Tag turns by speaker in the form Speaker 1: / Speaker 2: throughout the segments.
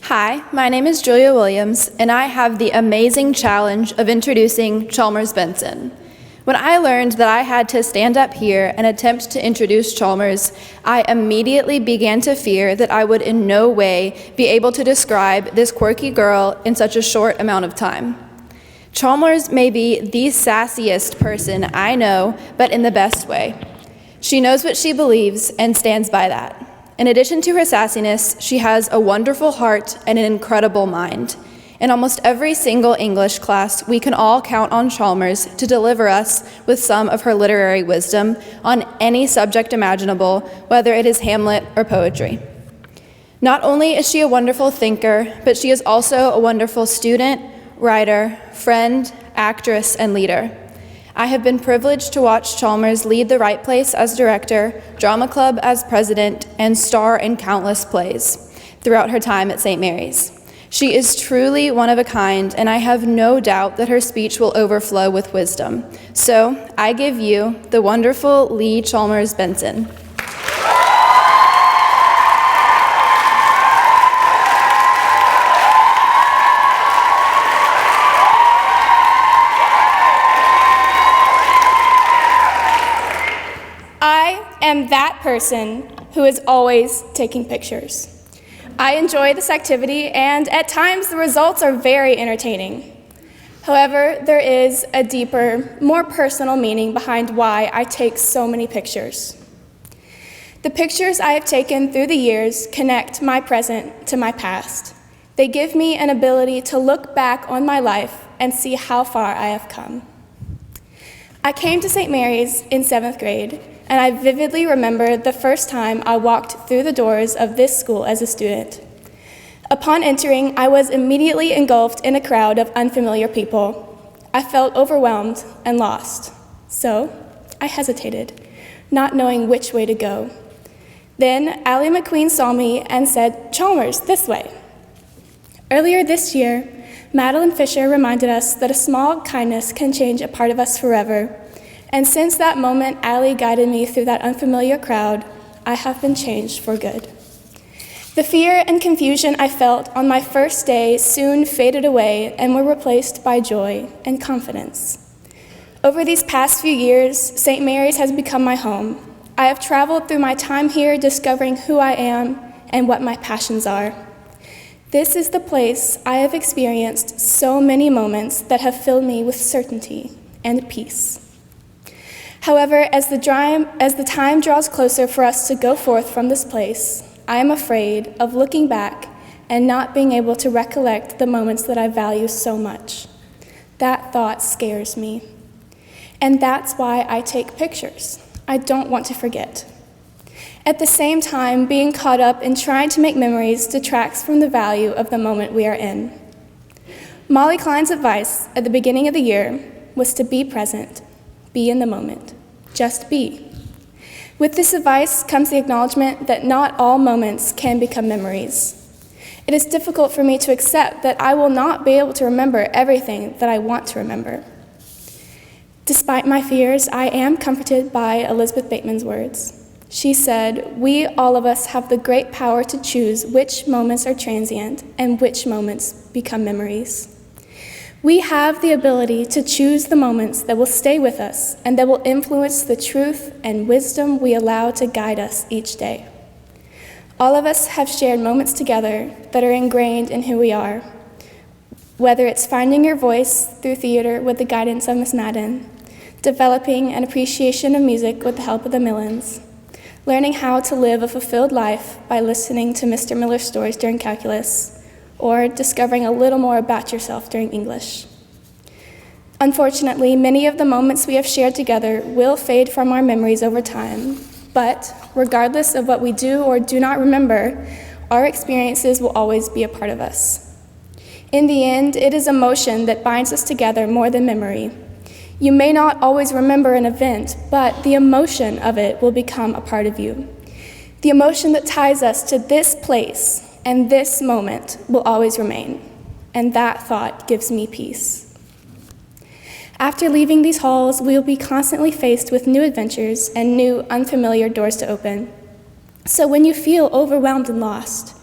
Speaker 1: Hi, my name is Julia Williams, and I have the amazing challenge of introducing Chalmers Benson. When I learned that I had to stand up here and attempt to introduce Chalmers, I immediately began to fear that I would in no way be able to describe this quirky girl in such a short amount of time. Chalmers may be the sassiest person I know, but in the best way. She knows what she believes and stands by that. In addition to her sassiness, she has a wonderful heart and an incredible mind. In almost every single English class, we can all count on Chalmers to deliver us with some of her literary wisdom on any subject imaginable, whether it is Hamlet or poetry. Not only is she a wonderful thinker, but she is also a wonderful student, writer, friend, actress, and leader. I have been privileged to watch Chalmers lead The Right Place as director, Drama Club as president, and star in countless plays throughout her time at St. Mary's. She is truly one of a kind, and I have no doubt that her speech will overflow with wisdom. So I give you the wonderful Lee Chalmers Benson.
Speaker 2: I am that person who is always taking pictures. I enjoy this activity, and at times the results are very entertaining. However, there is a deeper, more personal meaning behind why I take so many pictures. The pictures I have taken through the years connect my present to my past. They give me an ability to look back on my life and see how far I have come. I came to St. Mary's in 7th grade, and I vividly remember the first time I walked through the doors of this school as a student. Upon entering, I was immediately engulfed in a crowd of unfamiliar people. I felt overwhelmed and lost, so I hesitated, not knowing which way to go. Then Allie McQueen saw me and said, "Chalmers, this way." Earlier this year, Madeline Fisher reminded us that a small kindness can change a part of us forever. And since that moment Allie guided me through that unfamiliar crowd, I have been changed for good. The fear and confusion I felt on my first day soon faded away and were replaced by joy and confidence. Over these past few years, St. Mary's has become my home. I have traveled through my time here discovering who I am and what my passions are. This is the place I have experienced so many moments that have filled me with certainty and peace. However, as the time draws closer for us to go forth from this place, I am afraid of looking back and not being able to recollect the moments that I value so much. That thought scares me. And that's why I take pictures. I don't want to forget. At the same time, being caught up in trying to make memories detracts from the value of the moment we are in. Molly Klein's advice at the beginning of the year was to be present, be in the moment, just be. With this advice comes the acknowledgement that not all moments can become memories. It is difficult for me to accept that I will not be able to remember everything that I want to remember. Despite my fears, I am comforted by Elizabeth Bateman's words. She said, "We, all of us, have the great power to choose which moments are transient and which moments become memories." We have the ability to choose the moments that will stay with us and that will influence the truth and wisdom we allow to guide us each day. All of us have shared moments together that are ingrained in who we are, whether it's finding your voice through theater with the guidance of Miss Madden, developing an appreciation of music with the help of the Millens, learning how to live a fulfilled life by listening to Mr. Miller's stories during calculus, or discovering a little more about yourself during English. Unfortunately, many of the moments we have shared together will fade from our memories over time, but regardless of what we do or do not remember, our experiences will always be a part of us. In the end, it is emotion that binds us together more than memory. You may not always remember an event, but the emotion of it will become a part of you. The emotion that ties us to this place and this moment will always remain, and that thought gives me peace. After leaving these halls, we will be constantly faced with new adventures and new unfamiliar doors to open. So when you feel overwhelmed and lost,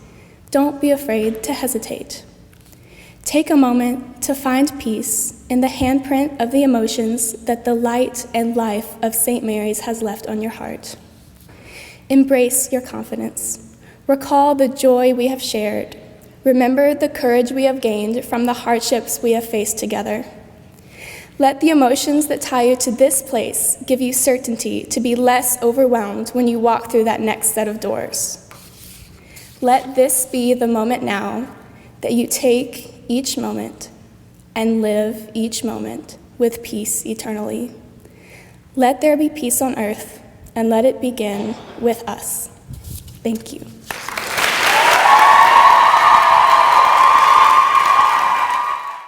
Speaker 2: don't be afraid to hesitate. Take a moment to find peace in the handprint of the emotions that the light and life of St. Mary's has left on your heart. Embrace your confidence. Recall the joy we have shared. Remember the courage we have gained from the hardships we have faced together. Let the emotions that tie you to this place give you certainty to be less overwhelmed when you walk through that next set of doors. Let this be the moment now that you take each moment and live each moment with peace eternally. Let there be peace on earth, and let it begin with us. Thank you.